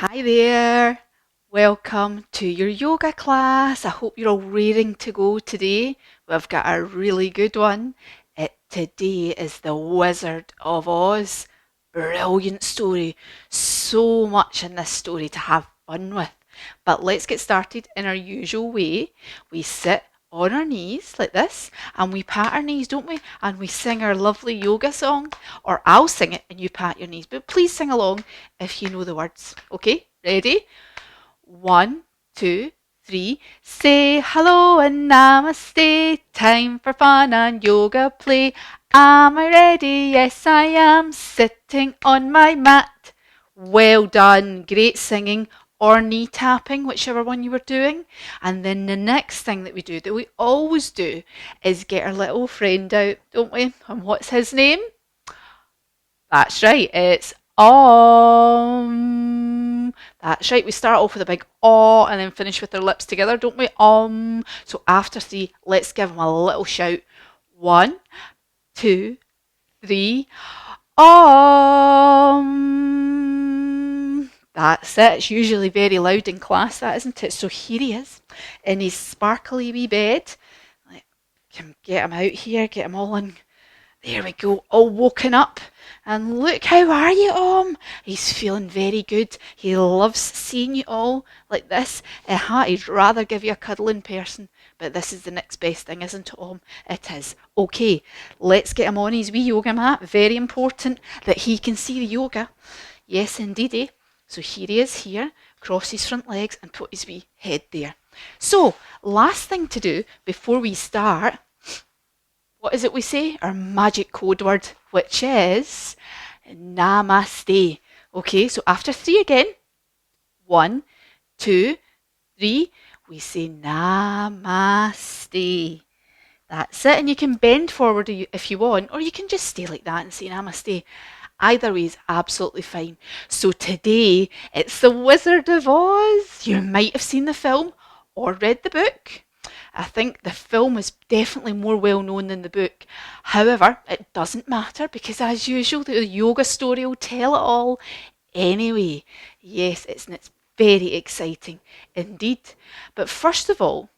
Hi there, welcome to your yoga class. I hope you're all raring to go today. We've got a really good one. Today is The Wizard of Oz. Brilliant story. So much in this story to have fun with. But let's get started in our usual way. We sit on our knees like this and we pat our knees, don't we? And we sing our lovely yoga song. Or I'll sing it and you pat your knees. But please sing along if you know the words. Okay, ready? 1, 2, 3. Say hello and namaste. Time for fun and yoga play. Am I ready? Yes, I am. Sitting on my mat. Well done. Great singing or knee tapping, whichever one you were doing. And then the next thing that we do, that we always do, is get our little friend out, don't we? And what's his name? That's right, it's That's right, we start off with a big and then finish with our lips together, don't we? So after three, let's give him a little shout. 1, 2, 3. That's it. It's usually very loud in class, that isn't it? So here he is in his sparkly wee bed. Can get him out here, get him all in. There we go, all woken up. And look, how are you, He's feeling very good. He loves seeing you all like this. He'd rather give you a cuddle in person, but this is the next best thing, isn't it, It is. Okay, let's get him on his wee yoga mat. Very important that he can see the yoga. Yes, indeed, eh? So here he is here, cross his front legs and put his wee head there. So, last thing to do before we start, what is it we say? Our magic code word, which is namaste. Okay, so after 3 again. 1, 2, 3. We say namaste. That's it. And you can bend forward if you want, or you can just stay like that and say namaste. Either way is absolutely fine. So today, it's The Wizard of Oz. You might have seen the film or read the book. I think the film is definitely more well known than the book. However, it doesn't matter because, as usual, the yoga story will tell it all anyway. Yes, it's very exciting indeed. But first of all,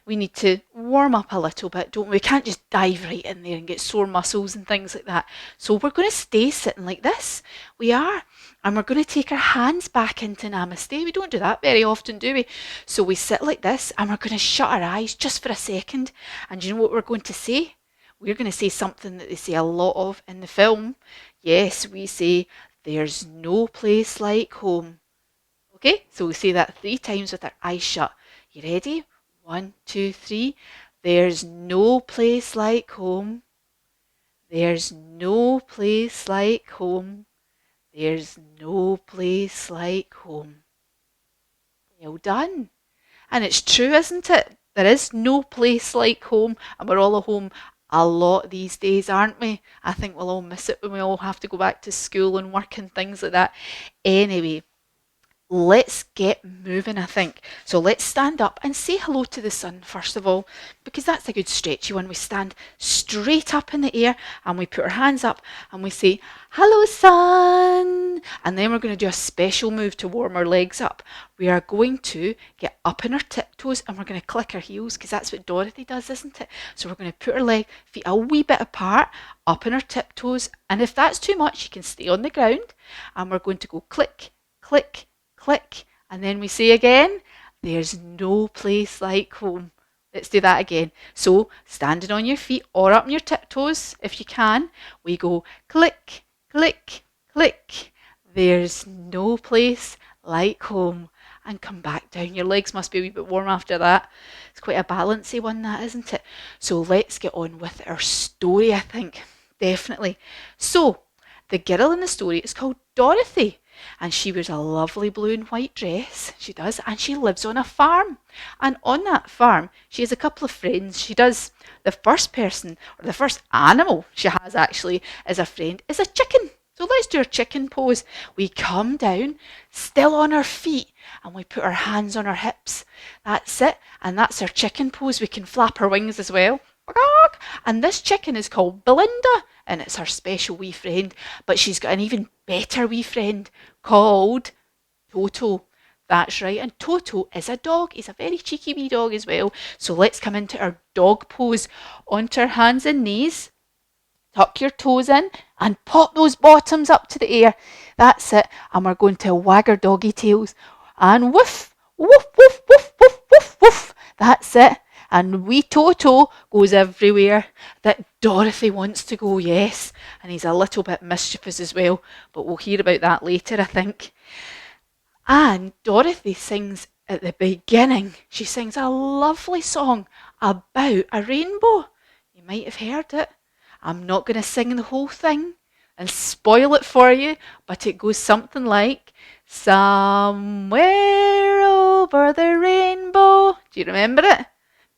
we need to warm up a little bit, don't we? We can't just dive right in there and get sore muscles and things like that. So we're going to stay sitting like this. We are. And we're going to take our hands back into Namaste. We don't do that very often, do we? So we sit like this and we're going to shut our eyes just for a second. And you know what we're going to say? We're going to say something that they say a lot of in the film. Yes, we say, there's no place like home. Okay, so we say that 3 times with our eyes shut. You ready? 1, 2, 3. There's no place like home. There's no place like home. There's no place like home. Well done. And it's true, isn't it? There is no place like home, and we're all at home a lot these days, aren't we? I think we'll all miss it when we all have to go back to school and work and things like that. Anyway, let's get moving, I think. So let's stand up and say hello to the sun first of all, because that's a good stretchy one. We stand straight up in the air and we put our hands up and we say, hello sun. And then we're going to do a special move to warm our legs up. We are going to get up in our tiptoes and we're going to click our heels, because that's what Dorothy does, isn't it? So we're going to put our feet a wee bit apart, up in our tiptoes. And if that's too much, you can stay on the ground. And we're going to go click, click, click, and then we say again, there's no place like home. Let's do that again. So, standing on your feet or up on your tiptoes, if you can, we go click, click, click. There's no place like home. And come back down. Your legs must be a wee bit warm after that. It's quite a balancy one, that, isn't it? So let's get on with our story, I think. Definitely. So, the girl in the story is called Dorothy. And she wears a lovely blue and white dress, she does, and she lives on a farm. And on that farm, she has a couple of friends. She does, the first person, or the first animal she has actually as a friend, is a chicken. So let's do our chicken pose. We come down, still on our feet, and we put our hands on our hips. That's it, and that's our chicken pose. We can flap our wings as well. And this chicken is called Belinda, and it's her special wee friend. But she's got an even better wee friend called Toto. That's right, and Toto is a dog. He's a very cheeky wee dog as well. So let's come into our dog pose. Onto our hands and knees. Tuck your toes in and pop those bottoms up to the air. That's it. And we're going to wag our doggy tails. And woof, woof, woof, woof, woof, woof, woof. That's it. And wee Toto goes everywhere that Dorothy wants to go, yes. And he's a little bit mischievous as well. But we'll hear about that later, I think. And Dorothy sings at the beginning. She sings a lovely song about a rainbow. You might have heard it. I'm not going to sing the whole thing and spoil it for you, but it goes something like, somewhere over the rainbow. Do you remember it?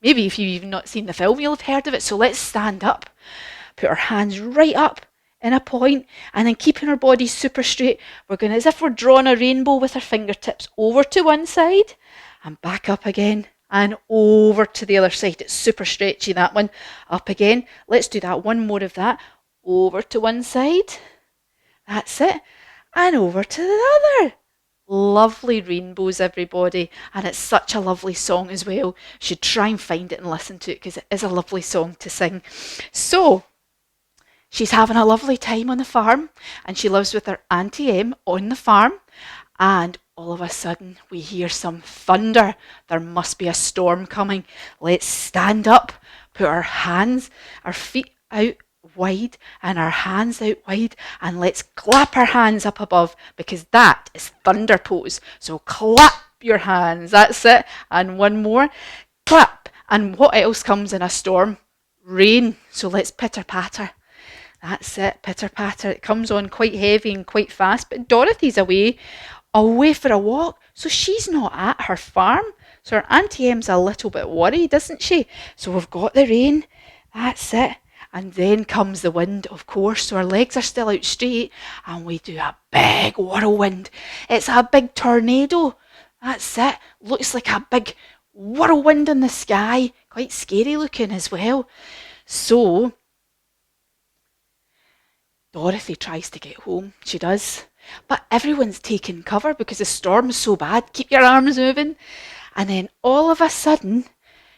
Maybe if you've even not seen the film, you'll have heard of it. So let's stand up, put our hands right up in a point, and then keeping our body super straight, we're going to, as if we're drawing a rainbow with our fingertips, over to one side and back up again. And over to the other side. It's super stretchy, that one. Up again. Let's do that. One more of that. Over to one side. That's it. And over to the other. Lovely rainbows, everybody. And it's such a lovely song as well. You should try and find it and listen to it because it is a lovely song to sing. So, she's having a lovely time on the farm. And she lives with her Auntie Em on the farm. And all of a sudden, we hear some thunder. There must be a storm coming. Let's stand up, put our hands, our feet out wide and our hands out wide, and let's clap our hands up above because that is thunder pose. So clap your hands. That's it. And one more. Clap. And what else comes in a storm? Rain. So let's pitter patter. That's it. Pitter patter. It comes on quite heavy and quite fast, but Dorothy's away for a walk, so she's not at her farm. So her Auntie Em's a little bit worried, isn't she? So we've got the rain, that's it. And then comes the wind, of course, so our legs are still out straight, and we do a big whirlwind. It's a big tornado, that's it. Looks like a big whirlwind in the sky, quite scary looking as well. So Dorothy tries to get home, she does. But everyone's taking cover because the storm's so bad. Keep your arms moving. And then all of a sudden,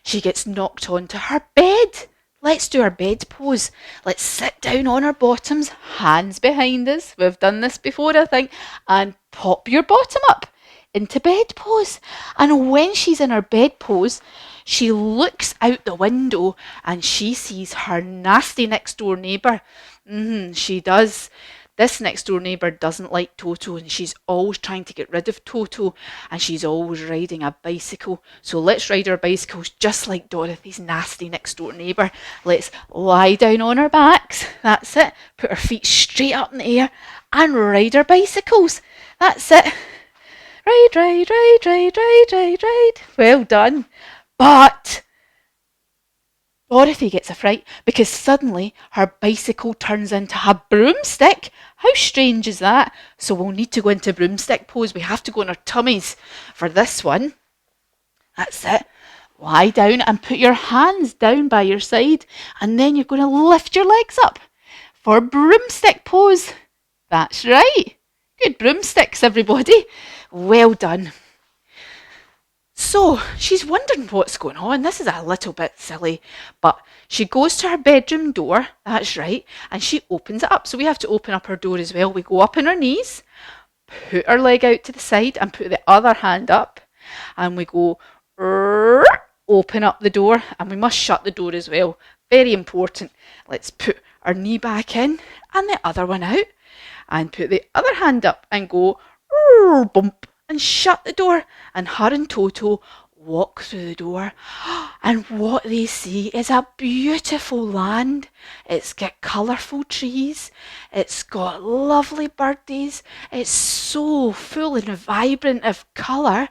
she gets knocked onto her bed. Let's do our bed pose. Let's sit down on our bottoms, hands behind us. We've done this before, I think. And pop your bottom up into bed pose. And when she's in her bed pose, she looks out the window and she sees her nasty next door neighbour. She does. This next door neighbour doesn't like Toto and she's always trying to get rid of Toto and she's always riding a bicycle. So let's ride our bicycles just like Dorothy's nasty next door neighbour. Let's lie down on our backs. That's it. Put our feet straight up in the air and ride our bicycles. That's it. Ride, ride, ride, ride, ride, ride, ride. Well done. But Dorothy gets a fright because suddenly her bicycle turns into a broomstick. How strange is that? So we'll need to go into broomstick pose. We have to go on our tummies for this one. That's it. Lie down and put your hands down by your side. And then you're going to lift your legs up for broomstick pose. That's right. Good broomsticks, everybody. Well done. So she's wondering what's going on. This is a little bit silly, but she goes to her bedroom door, that's right, and she opens it up. So we have to open up her door as well. We go up on our knees, put our leg out to the side and put the other hand up, and we go open up the door, and we must shut the door as well. Very important. Let's put our knee back in and the other one out, and put the other hand up and go bump. And shut the door, and her and Toto walk through the door, and what they see is a beautiful land. It's got colourful trees, it's got lovely birdies, it's so full and vibrant of colour.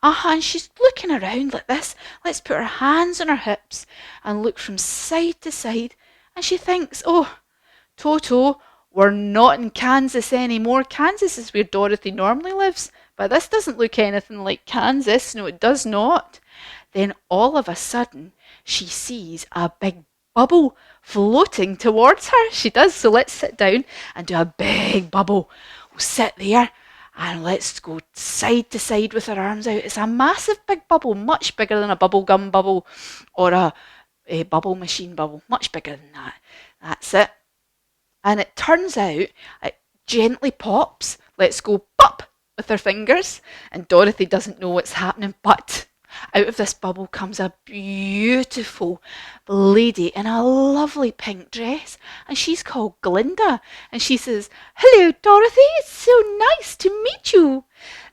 And she's looking around like this. Let's put her hands on her hips and look from side to side, and she thinks, oh, Toto, we're not in Kansas anymore. Kansas is where Dorothy normally lives. But this doesn't look anything like Kansas. No, it does not. Then all of a sudden, she sees a big bubble floating towards her. She does. So let's sit down and do a big bubble. We'll sit there And let's go side to side with her arms out. It's a massive big bubble, much bigger than a bubble gum bubble or a bubble machine bubble, much bigger than that. That's it. And it turns out it gently pops. Let's go pop with her fingers. And Dorothy doesn't know what's happening, but out of this bubble comes a beautiful lady in a lovely pink dress. And she's called Glinda. And she says, "Hello, Dorothy. It's so nice to meet you."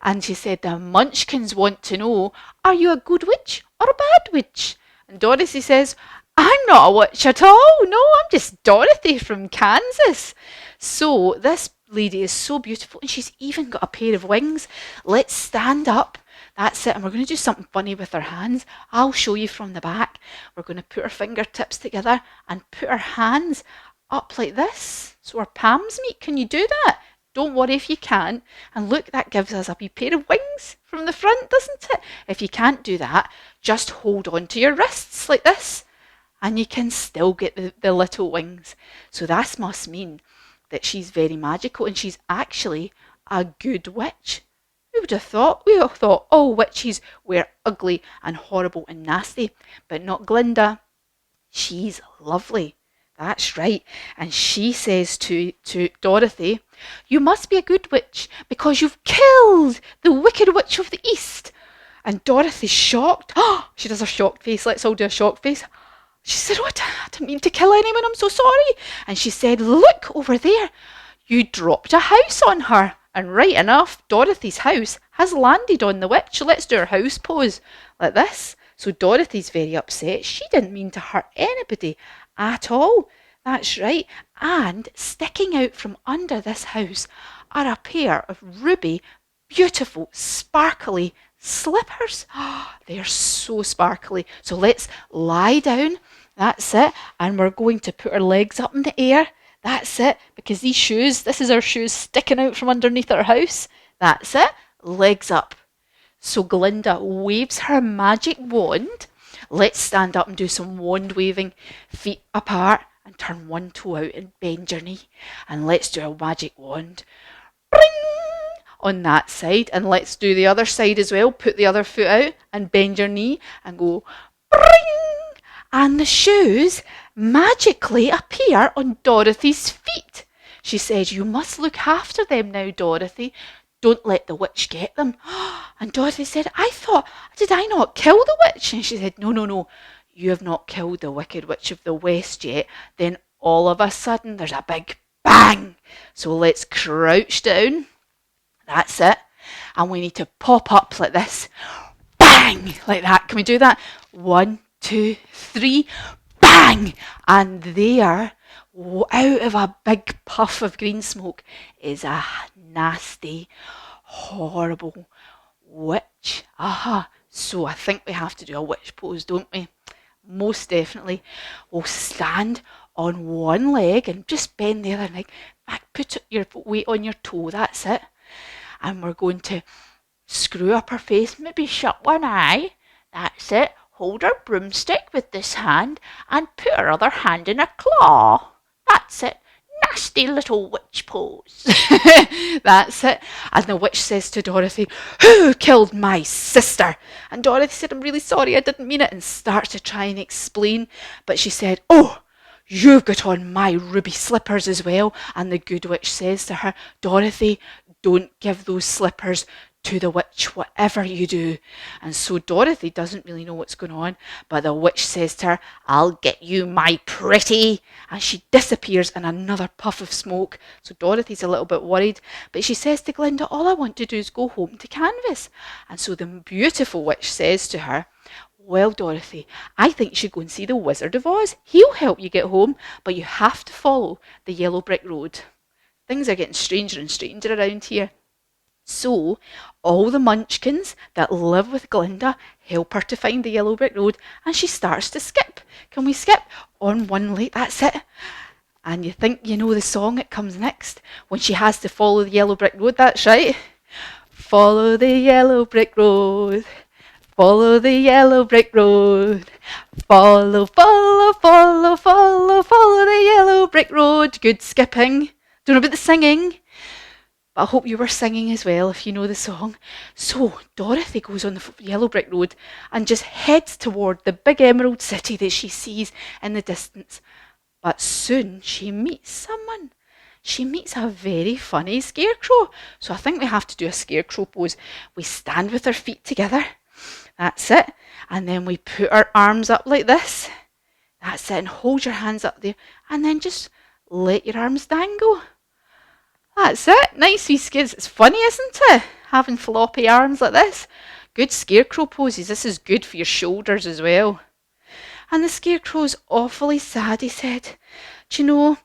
And she said, "The Munchkins want to know, are you a good witch or a bad witch?" And Dorothy says, "I'm not a witch at all. No, I'm just Dorothy from Kansas." So this lady is so beautiful, and she's even got a pair of wings. Let's stand up. That's it. And we're going to do something funny with our hands. I'll show you from the back. We're going to put our fingertips together and put our hands up like this so our palms meet. Can you do that? Don't worry if you can't. And look, that gives us a wee pair of wings from the front, doesn't it? If you can't do that, just hold on to your wrists like this, and you can still get the little wings. So that must mean that she's very magical, and she's actually a good witch. Who would have thought? We all thought, oh, witches were ugly and horrible and nasty, but not Glinda. She's lovely. That's right. And she says to Dorothy, "You must be a good witch because you've killed the Wicked Witch of the East." And Dorothy's shocked. Oh, she does a shocked face. Let's all do a shocked face. She said, "Oh, I didn't mean to kill anyone. I'm so sorry." And she said, "Look over there. You dropped a house on her." And right enough, Dorothy's house has landed on the witch. So let's do her house pose like this. So Dorothy's very upset. She didn't mean to hurt anybody at all. That's right. And sticking out from under this house are a pair of ruby, beautiful, sparkly slippers. Oh, they're so sparkly. So let's lie down. That's it. And we're going to put our legs up in the air. That's it. Because these shoes, this is our shoes sticking out from underneath our house. That's it. Legs up. So Glinda waves her magic wand. Let's stand up and do some wand waving. Feet apart and turn one toe out and bend your knee. And let's do a magic wand. Bring! On that side. And let's do the other side as well. Put the other foot out and bend your knee and go bring! And the shoes magically appear on Dorothy's feet. She says, "You must look after them now, Dorothy. Don't let the witch get them." And Dorothy said, "Did I not kill the witch?" And she said, No. You have not killed the Wicked Witch of the West yet." Then all of a sudden, there's a big bang. So let's crouch down. That's it. And we need to pop up like this. Bang! Like that. Can we do that? 1, 2, 3. Bang! And there, out of a big puff of green smoke, is a nasty, horrible witch. Aha. So I think we have to do a witch pose, don't we? Most definitely. We'll stand on one leg and just bend the other leg back. Put your weight on your toe. That's it. And we're going to screw up her face. Maybe shut one eye. That's it. Hold her broomstick with this hand and put her other hand in a claw. That's it. Nasty little witch pose. That's it. And the witch says to Dorothy, "Who killed my sister?" And Dorothy said, "I'm really sorry, I didn't mean it," and starts to try and explain. But she said, "Oh, you've got on my ruby slippers as well." And the good witch says to her, "Dorothy, don't give those slippers to the witch, whatever you do." And so Dorothy doesn't really know what's going on, but the witch says to her, "I'll get you, my pretty." And she disappears in another puff of smoke. So Dorothy's a little bit worried, but she says to Glinda, "All I want to do is go home to Canvas." And so the beautiful witch says to her, "Well, Dorothy, I think you should go and see the Wizard of Oz. He'll help you get home, but you have to follow the yellow brick road." Things are getting stranger and stranger around here. So all the Munchkins that live with Glinda help her to find the yellow brick road, and she starts to skip. Can we skip? On one leg, that's it. And you think you know the song that comes next when she has to follow the yellow brick road. That's right. Follow the yellow brick road. Follow the yellow brick road. Follow, follow, follow, follow, follow the yellow brick road. Good skipping. Don't know about the singing. But but I hope you were singing as well if you know the song. So Dorothy goes on the yellow brick road and just heads toward the big emerald city that she sees in the distance. But soon she meets someone. She meets a very funny scarecrow. So I think we have to do a scarecrow pose. We stand with our feet together. That's it. And then we put our arms up like this. That's it. And hold your hands up there. And then just let your arms dangle. That's it. Nice wee skids. It's funny, isn't it? Having floppy arms like this. Good scarecrow poses. This is good for your shoulders as well. And the scarecrow's awfully sad, he said. Do you know,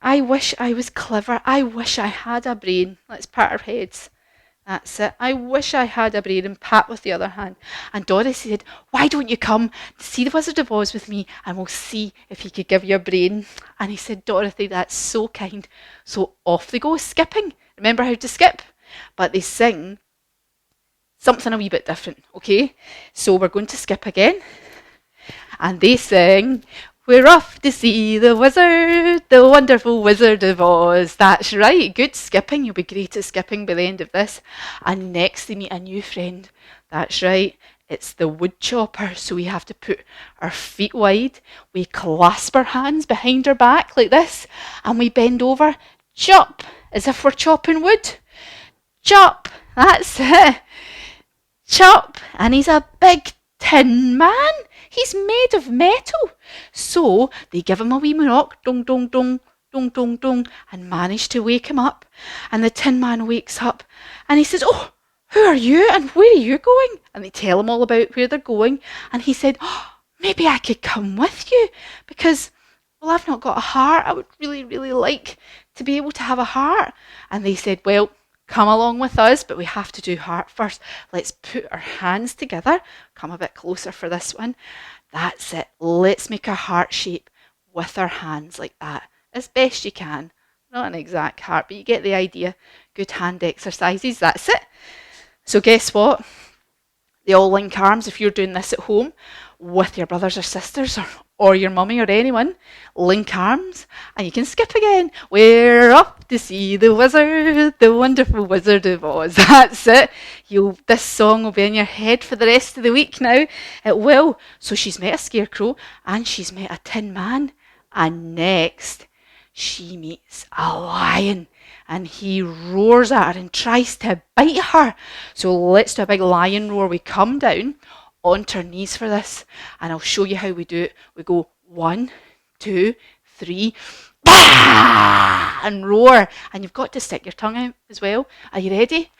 I wish I was clever. I wish I had a brain. Let's pat our heads. That's it. I wish I had a brain, and pat with the other hand. And Dorothy said, why don't you come to see the Wizard of Oz with me and we'll see if he could give you a brain. And he said, Dorothy, that's so kind. So off they go skipping. Remember how to skip? But they sing something a wee bit different, okay? So we're going to skip again. And they sing, we're off to see the wizard, the wonderful Wizard of Oz. That's right, good skipping. You'll be great at skipping by the end of this. And next they meet a new friend. That's right, it's the Woodchopper. So we have to put our feet wide. We clasp our hands behind our back like this. And we bend over, chop, as if we're chopping wood. Chop, that's it. Chop, and he's a big tin man. He's made of metal. So they give him a wee knock, dong, dong, dong, dong, dong, dong, and manage to wake him up. And the Tin Man wakes up and he says, oh, who are you and where are you going? And they tell him all about where they're going. And he said, oh, maybe I could come with you because, well, I've not got a heart. I would really, really like to be able to have a heart. And they said, well, come along with us, but we have to do heart first. Let's put our hands together. Come a bit closer for this one. That's it. Let's make a heart shape with our hands like that, as best you can. Not an exact heart, but you get the idea. Good hand exercises. That's it. So guess what? They all link arms if you're doing this at home with your brothers or sisters or your mummy or anyone. Link arms and you can skip again. We're off to see the wizard, the wonderful Wizard of Oz. That's it. This song will be in your head for the rest of the week now. It will. So she's met a scarecrow and she's met a tin man. And next she meets a lion. And he roars at her and tries to bite her. So let's do a big lion roar. We come down onto our knees for this. And I'll show you how we do it. We go 1, 2, 3, bah! And roar. And you've got to stick your tongue out as well. Are you ready?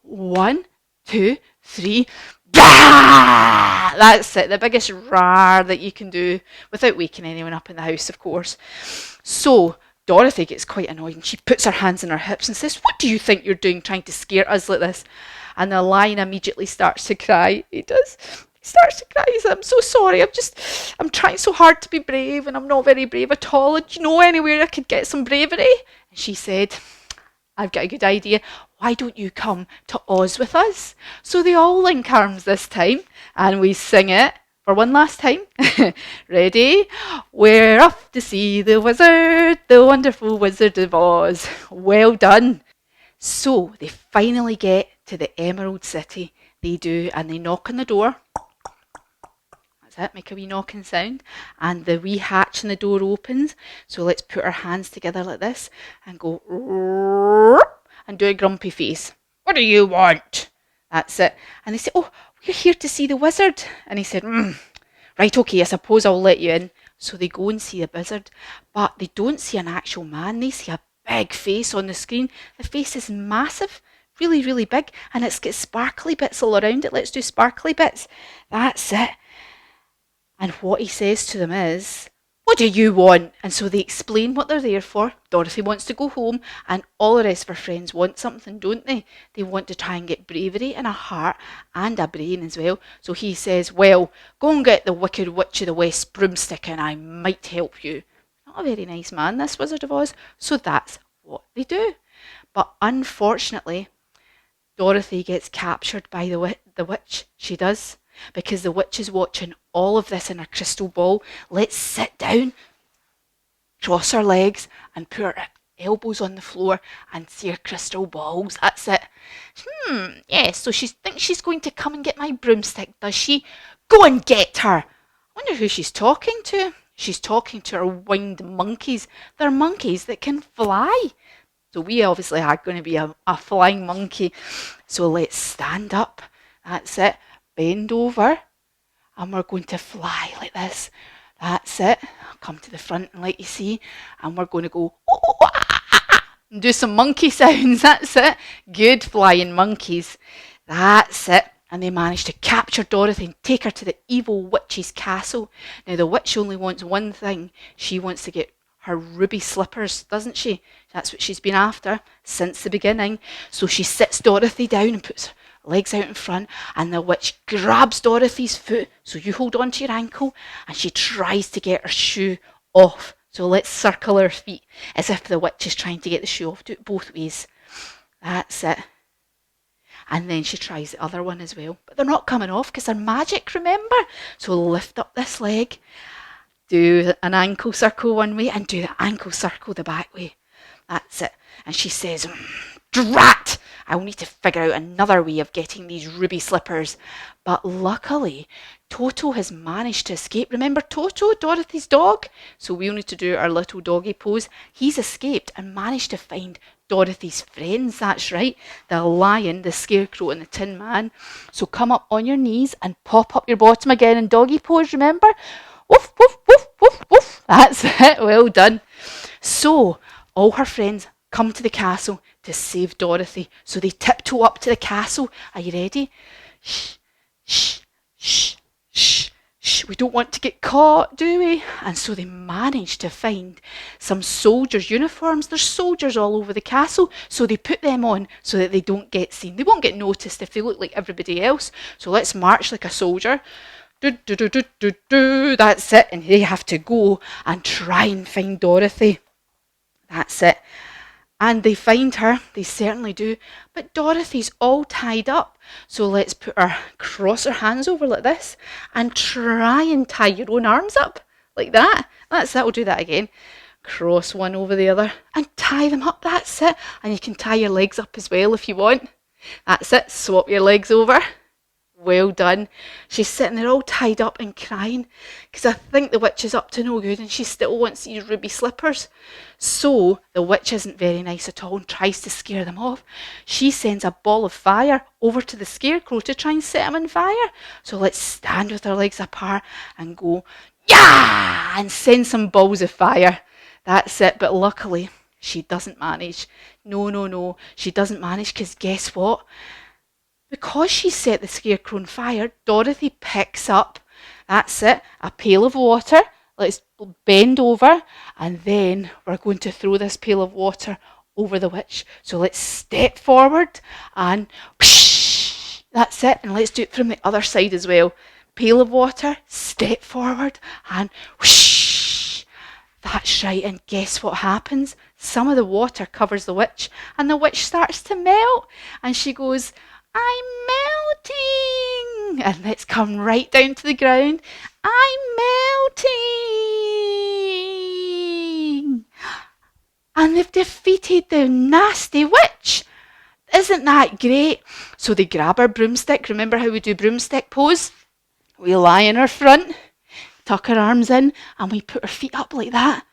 1, 2, 3, bah! That's it. The biggest roar that you can do without waking anyone up in the house, of course. So Dorothy gets quite annoyed and she puts her hands on her hips and says, what do you think you're doing trying to scare us like this? And the lion immediately starts to cry. He does. He starts to cry. He says, I'm so sorry. I'm trying so hard to be brave and I'm not very brave at all. Do you know anywhere I could get some bravery? And she said, I've got a good idea. Why don't you come to Oz with us? So they all link arms this time and we sing it. For one last time. Ready? We're off to see the wizard, the wonderful Wizard of Oz. Well done. So they finally get to the Emerald City. They do, and they knock on the door. That's it, make a wee knocking sound. And the wee hatch in the door opens. So let's put our hands together like this and go and do a grumpy face. What do you want? That's it. And they say, oh, we're here to see the wizard. And he said, right, okay, I suppose I'll let you in. So they go and see the wizard, but they don't see an actual man. They see a big face on the screen. The face is massive, really, really big, and it's got sparkly bits all around it. Let's do sparkly bits. That's it. And what he says to them is, what do you want? And so they explain what they're there for. Dorothy wants to go home and all the rest of her friends want something, don't they? They want to try and get bravery and a heart and a brain as well. So he says, well, go and get the Wicked Witch of the West broomstick and I might help you. Not a very nice man, this Wizard of Oz. So that's what they do. But unfortunately, Dorothy gets captured by the witch. She does. Because the witch is watching all of this in her crystal ball. Let's sit down, cross our legs and put our elbows on the floor and see her crystal balls. That's it. Yes, so she thinks she's going to come and get my broomstick, does she? Go and get her. I wonder who she's talking to. She's talking to her winged monkeys. They're monkeys that can fly. So we obviously are going to be a flying monkey. So let's stand up. That's it. Bend over. And we're going to fly like this. That's it. I'll come to the front and let you see. And we're going to go, oh, oh, and do some monkey sounds. That's it. Good flying monkeys. That's it. And they managed to capture Dorothy and take her to the evil witch's castle. Now, the witch only wants one thing. She wants to get her ruby slippers, doesn't she? That's what she's been after since the beginning. So she sits Dorothy down and puts her legs out in front, and the witch grabs Dorothy's foot. So you hold on to your ankle, and she tries to get her shoe off. So let's circle her feet as if the witch is trying to get the shoe off. Do it both ways. That's it. And then she tries the other one as well. But they're not coming off because they're magic, remember? So lift up this leg, do an ankle circle one way, and do the ankle circle the back way. That's it. And she says, drat! I'll need to figure out another way of getting these ruby slippers. But luckily, Toto has managed to escape. Remember Toto, Dorothy's dog? So we'll need to do our little doggy pose. He's escaped and managed to find Dorothy's friends. That's right. The lion, the scarecrow, and the tin man. So come up on your knees and pop up your bottom again in doggy pose, remember? Woof, woof, woof, woof, woof. That's it. Well done. So all her friends come to the castle to save Dorothy. So they tiptoe up to the castle. Are you ready? Shh, shh, shh, shh, shh. We don't want to get caught, do we? And so they manage to find some soldiers' uniforms. There's soldiers all over the castle. So they put them on so that they don't get seen. They won't get noticed if they look like everybody else. So let's march like a soldier. Do, do, do, do, do, do. That's it. And they have to go and try and find Dorothy. That's it. And they find her, they certainly do, but Dorothy's all tied up. So let's cross her hands over like this and try and tie your own arms up like that. That's it, we'll do that again. Cross one over the other and tie them up, that's it. And you can tie your legs up as well if you want. That's it, swap your legs over. Well done. She's sitting there all tied up and crying because I think the witch is up to no good and she still wants these ruby slippers. So the witch isn't very nice at all and tries to scare them off. She sends a ball of fire over to the scarecrow to try and set him on fire. So let's stand with our legs apart and go, yeah, and send some balls of fire. That's it. But luckily she doesn't manage. No. She doesn't manage because guess what? Because she set the scarecrow on fire, Dorothy picks up, that's it, a pail of water. Let's bend over and then we're going to throw this pail of water over the witch. So let's step forward and whoosh, that's it. And let's do it from the other side as well. Pail of water, step forward and whoosh. That's right. And guess what happens? Some of the water covers the witch and the witch starts to melt and she goes, I'm melting. And let's come right down to the ground. I'm melting. And they've defeated the nasty witch. Isn't that great? So they grab our broomstick. Remember how we do broomstick pose? We lie in our front, tuck our arms in, and we put our feet up like that.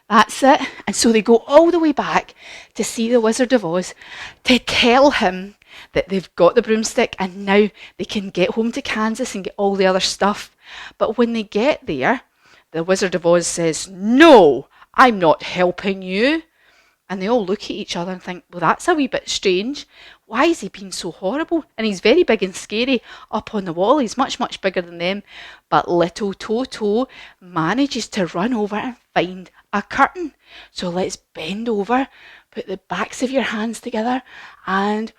That's it. And so they go all the way back to see the Wizard of Oz to tell him that they've got the broomstick and now they can get home to Kansas and get all the other stuff. But when they get there, the Wizard of Oz says, no, I'm not helping you. And they all look at each other and think, well, that's a wee bit strange. Why is he being so horrible? And he's very big and scary up on the wall. He's much, much bigger than them. But little Toto manages to run over and find a curtain. So let's bend over, put the backs of your hands together and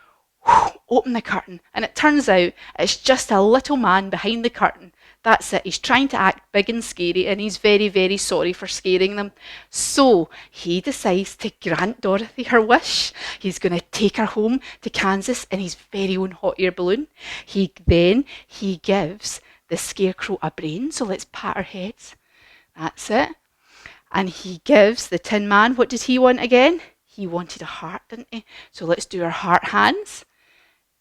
open the curtain. And it turns out it's just a little man behind the curtain. That's it. He's trying to act big and scary and he's very, very sorry for scaring them. So he decides to grant Dorothy her wish. He's going to take her home to Kansas in his very own hot air balloon. He gives the scarecrow a brain. So let's pat our heads. That's it. And he gives the Tin Man, what did he want again? He wanted a heart, didn't he? So let's do our heart hands.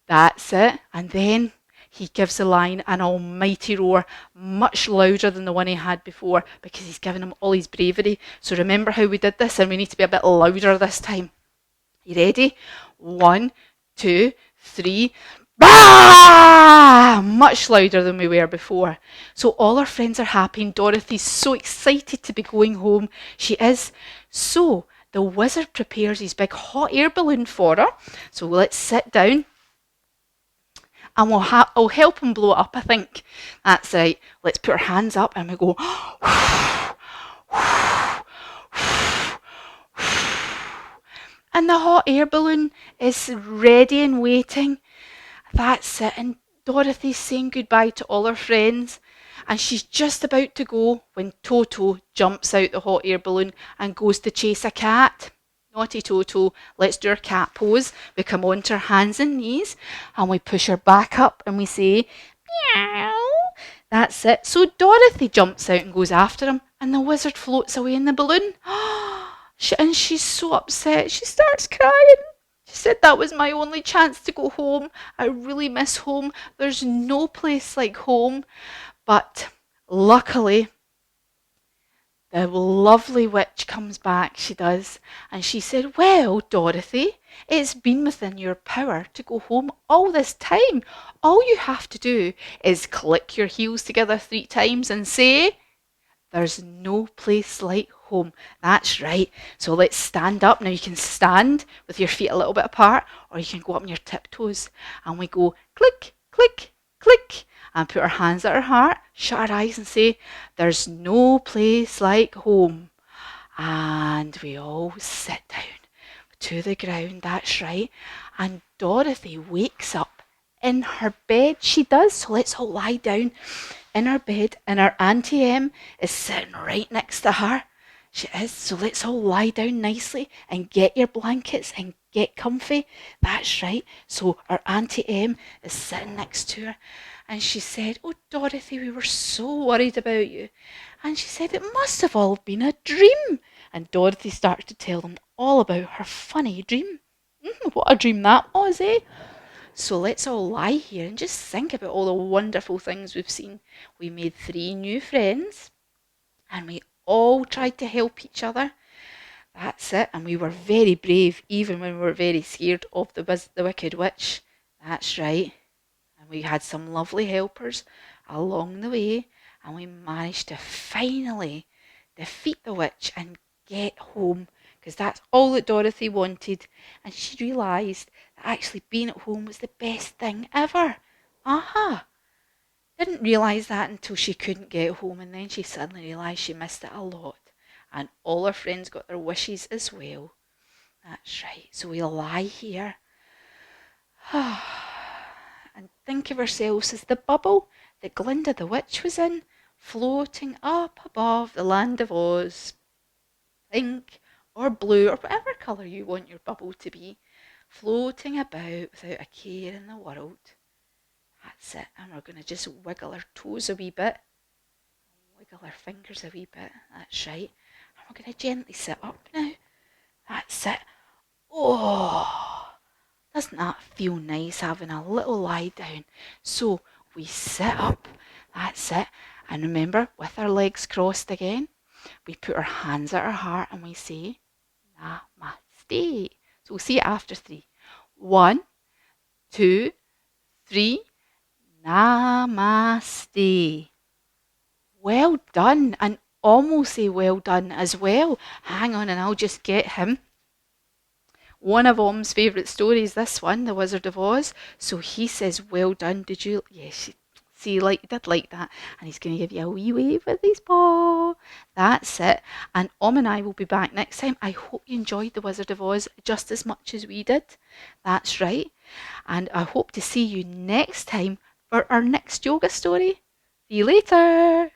That's it. And then he gives the lion an almighty roar, much louder than the one he had before, because he's given him all his bravery. So remember how we did this, and we need to be a bit louder this time. You ready? 1, 2, 3. Bah! Much louder than we were before. So all our friends are happy, and Dorothy's so excited to be going home. She is. So the wizard prepares his big hot air balloon for her. So let's sit down, and I'll help him blow it up, I think. That's right. Let's put our hands up and we go. And the hot air balloon is ready and waiting. That's it. And Dorothy's saying goodbye to all her friends. And she's just about to go when Toto jumps out the hot air balloon and goes to chase a cat. Naughty Toto. Let's do our cat pose. We come onto our hands and knees and we push her back up and we say, meow. That's it. So Dorothy jumps out and goes after him, and the wizard floats away in the balloon. And she's so upset. She starts crying. She said, that was my only chance to go home. I really miss home. There's no place like home. But luckily, the lovely witch comes back, she does, and she said, well, Dorothy, it's been within your power to go home all this time. All you have to do is click your heels together 3 times and say, there's no place like home. That's right. So let's stand up. Now you can stand with your feet a little bit apart, or you can go up on your tiptoes. And we go click, click, click, and put our hands at our heart, shut our eyes and say, there's no place like home. And we all sit down to the ground. That's right. And Dorothy wakes up in her bed. She does. So let's all lie down in our bed, and our Auntie Em is sitting right next to her. She is. So let's all lie down nicely and get your blankets and get comfy. That's right. So our Auntie Em is sitting next to her, and she said, oh, Dorothy, we were so worried about you. And she said, it must have all been a dream. And Dorothy started to tell them all about her funny dream. What a dream that was, eh? So let's all lie here and just think about all the wonderful things we've seen. We made 3 new friends, and we all tried to help each other. That's it. And we were very brave, even when we were very scared of the Wicked Witch. That's right. And we had some lovely helpers along the way, and we managed to finally defeat the witch and get home, because that's all that Dorothy wanted. And she realised that actually being at home was the best thing ever. Didn't realise that until she couldn't get home, and then she suddenly realised she missed it a lot. And all her friends got their wishes as well. That's right. So we'll lie here and think of ourselves as the bubble that Glinda the witch was in, floating up above the land of Oz. Pink or blue or whatever colour you want your bubble to be, floating about without a care in the world. That's it. And we're going to just wiggle our toes a wee bit, wiggle our fingers a wee bit. That's right. And we're going to gently sit up now. That's it. Oh, doesn't that feel nice, having a little lie down? So we sit up. That's it. And remember, with our legs crossed again, we put our hands at our heart and we say, Namaste. So we'll see it after 3. 1, 2, 3. Namaste. Well done. And almost say well done as well. Hang on, and I'll just get him. One of Om's favourite stories, this one, The Wizard of Oz. So he says, well done. Did you? Yes, see, you did like that. And he's going to give you a wee wave with his paw. That's it. And Om and I will be back next time. I hope you enjoyed The Wizard of Oz just as much as we did. That's right. And I hope to see you next time for our next yoga story. See you later.